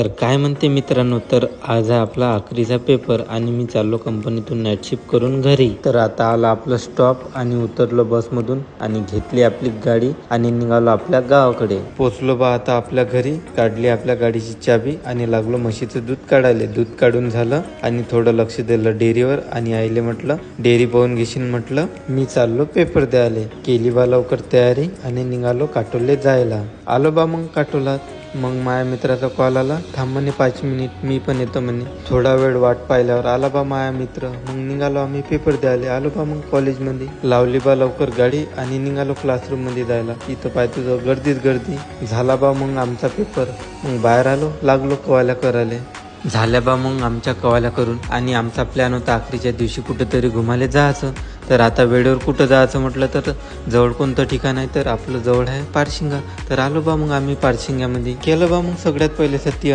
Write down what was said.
तर काय म्हणते मित्रांनो, तर आज आहे आपला आखरीचा पेपर आणि मी चाललो कंपनीतून नाईट शिफ्ट करून घरी. तर आता आला आपला स्टॉप आणि उतरलो बसमधून आणि घेतली आपली गाडी आणि निघालो आपल्या गावाकडे. पोचलो बा आता आपल्या घरी, काढली आपल्या गाडीची चाबी आणि लागलो म्हशीचं दूध काढायला. दूध काढून झालं आणि थोडं लक्ष दिलं डेअरीवर आणि आईले म्हटलं डेअरी पाहून घेशील, म्हटलं मी चाललो पेपर द्यायला. केली बा लवकर तयारी आणि निघालो काटोलले जायला. आलो बा मग काटोलात. मग माझ्या मित्राचा कॉल आला, थांब म्हणे 5 मिनिट मी पण येतो म्हणे. थोडा वेळ वाट पाहिल्यावर आला बा माझा मित्र. मग निघालो आम्ही पेपर द्यायला. आलो बा मग कॉलेजमध्ये, लावली बा लवकर गाडी आणि निघालो क्लासरूम मध्ये जायला. तिथं पाय तुझं गर्दीच गर्दी. झाला बा मग आमचा पेपर. मग बाहेर आलो, लागलो कवाल्या करायला. झाल्या बा मग आमच्या कवाल्या करून आणि आमचा प्लॅन होता आखरीच्या दिवशी कुठंतरी घुमाले जायचं. तर आता वेळेवर कुठं जायचं म्हटलं तर जवळ कोणतं ठिकाण आहे, तर आपलं जवळ आहे पारशिंगा. तर आलो बा मग आम्ही पारशिंग्यामध्ये. केलं बा मग सगळ्यात पहिले सत्य